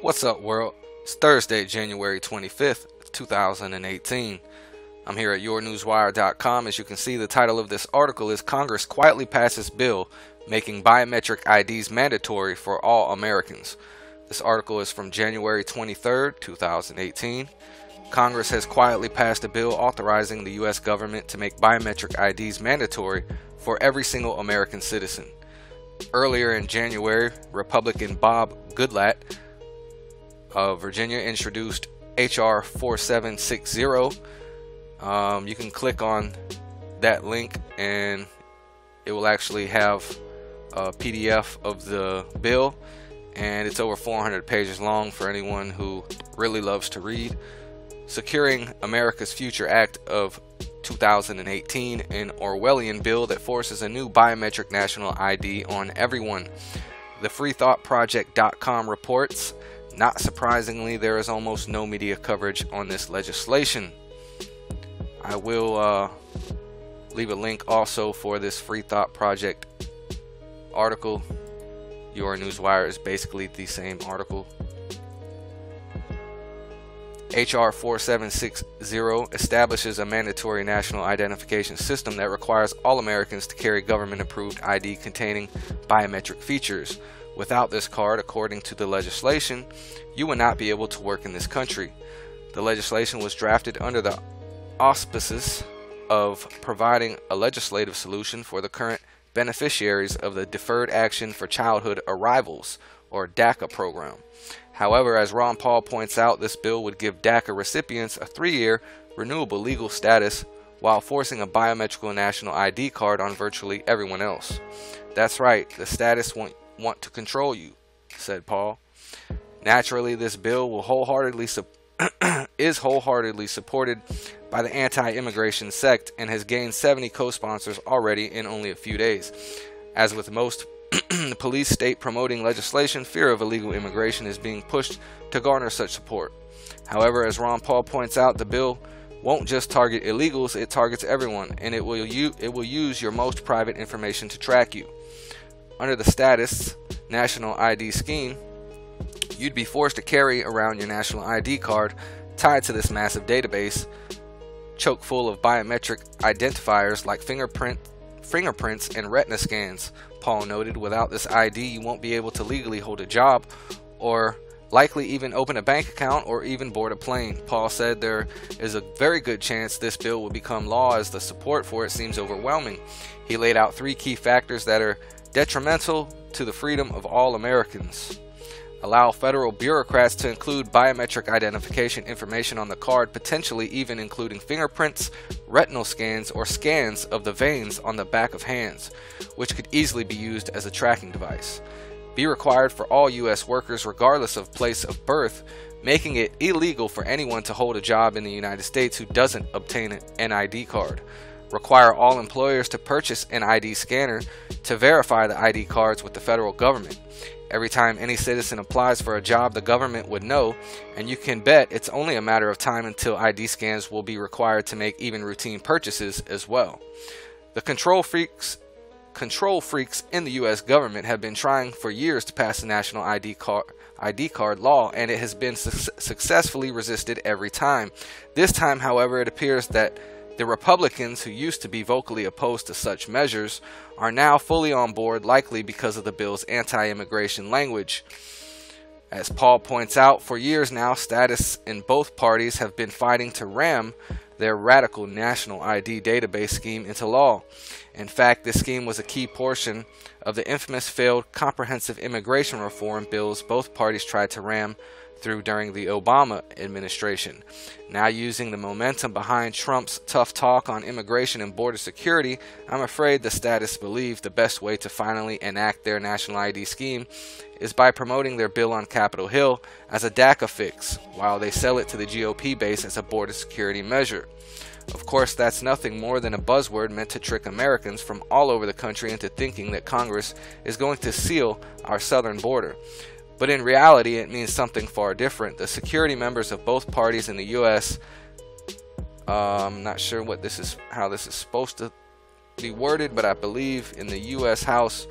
What's up, world? It's Thursday, January 25th, 2018. I'm here at yournewswire.com. As you can see, the title of this article is Congress Quietly Passes Bill Making Biometric IDs Mandatory for All Americans. This article is from January 23rd, 2018. Congress has quietly passed a bill authorizing the U.S. government to make biometric IDs mandatory for every single American citizen. Earlier in January, Republican Bob Goodlatte of Virginia introduced H.R. 4760. You can click on that link and it will actually have a PDF of the bill, and it's over 400 pages long for anyone who really loves to read. Securing America's Future Act of 2018, an Orwellian bill that forces a new biometric national ID on everyone. The freethoughtproject.com reports, not surprisingly, there is almost no media coverage on this legislation. I will leave a link also for this Free Thought Project article. Your Newswire is basically the same article. H.R. 4760 establishes a mandatory national identification system that requires all Americans to carry government-approved ID containing biometric features. Without this card, according to the legislation, you will not be able to work in this country. The legislation was drafted under the auspices of providing a legislative solution for the current beneficiaries of the Deferred Action for Childhood Arrivals, or DACA program. However, as Ron Paul points out, this bill would give DACA recipients a 3-year renewable legal status while forcing a biometrical national ID card on virtually everyone else. That's right, the status want to control you, said Paul. Naturally, this bill will is wholeheartedly supported by the anti-immigration sect and has gained 70 co-sponsors already in only a few days. As with most police state promoting legislation, fear of illegal immigration is being pushed to garner such support. However, as Ron Paul points out, the bill won't just target illegals, it targets everyone, and it will use your most private information to track you. Under the status national ID scheme, you'd be forced to carry around your national ID card tied to this massive database chock full of biometric identifiers like fingerprints and retina scans. Paul noted, without this ID, you won't be able to legally hold a job or likely even open a bank account or even board a plane. Paul said there is a very good chance this bill will become law as the support for it seems overwhelming. He laid out 3 key factors that are detrimental to the freedom of all Americans. Allow federal bureaucrats to include biometric identification information on the card, potentially even including fingerprints, retinal scans, or scans of the veins on the back of hands, which could easily be used as a tracking device. Be required for all U.S. workers regardless of place of birth, making it illegal for anyone to hold a job in the United States who doesn't obtain an ID card. Require all employers to purchase an ID scanner to verify the ID cards with the federal government. Every time any citizen applies for a job, the government would know, and you can bet it's only a matter of time until ID scans will be required to make even routine purchases as well. The control freaks in the U.S. government have been trying for years to pass a national ID card law, and it has been successfully resisted every time. This time, however, it appears that the Republicans who used to be vocally opposed to such measures are now fully on board, likely because of the bill's anti-immigration language. As Paul points out, for years now, statists in both parties have been fighting to ram their radical national ID database scheme into law. In fact, this scheme was a key portion of the infamous failed comprehensive immigration reform bills both parties tried to ram through during the Obama administration. Now, using the momentum behind Trump's tough talk on immigration and border security, I'm afraid the statists believe the best way to finally enact their national ID scheme is by promoting their bill on Capitol Hill as a DACA fix, while they sell it to the GOP base as a border security measure. Of course, that's nothing more than a buzzword meant to trick Americans from all over the country into thinking that Congress is going to seal our southern border. But in reality, it means something far different. The security members of both parties in the U.S. I'm not sure how this is supposed to be worded, but I believe in the U.S. House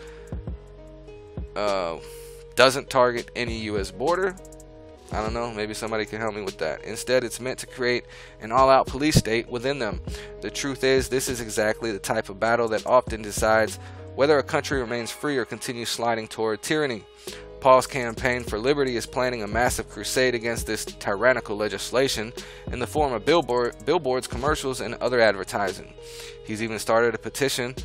doesn't target any U.S. border, I don't know, maybe somebody can help me with that. Instead, it's meant to create an all-out police state within them. The truth is, this is exactly the type of battle that often decides whether a country remains free or continues sliding toward tyranny. Paul's campaign for liberty is planning a massive crusade against this tyrannical legislation in the form of billboards, commercials, and other advertising. He's even started a petition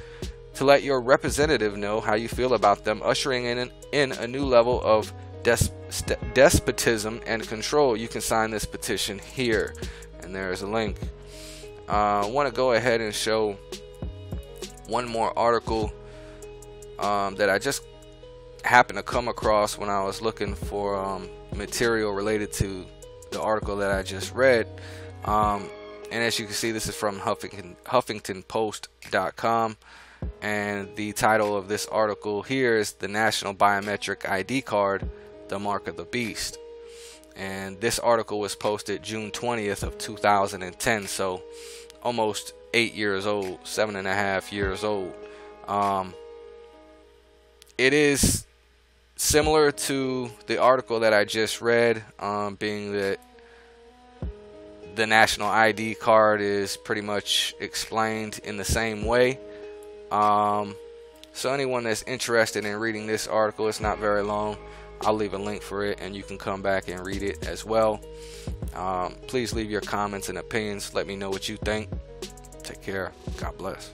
to let your representative know how you feel about them, ushering in a new level of despotism and control. You can sign this petition here, and there's a link. I want to go ahead and show one more article that I just happened to come across when I was looking for material related to the article that I just read. And as you can see, this is from HuffingtonPost.com, and the title of this article here is "The National Biometric ID Card, the Mark of the Beast." And this article was posted June 20th of 2010, so almost 8 years old, 7.5 years old. It is similar to the article that I just read, being that the national ID card is pretty much explained in the same way. So anyone that's interested in reading this article, it's not very long. I'll leave a link for it, and you can come back and read it as well. Please leave your comments and opinions. Let me know what you think. Take care. God bless.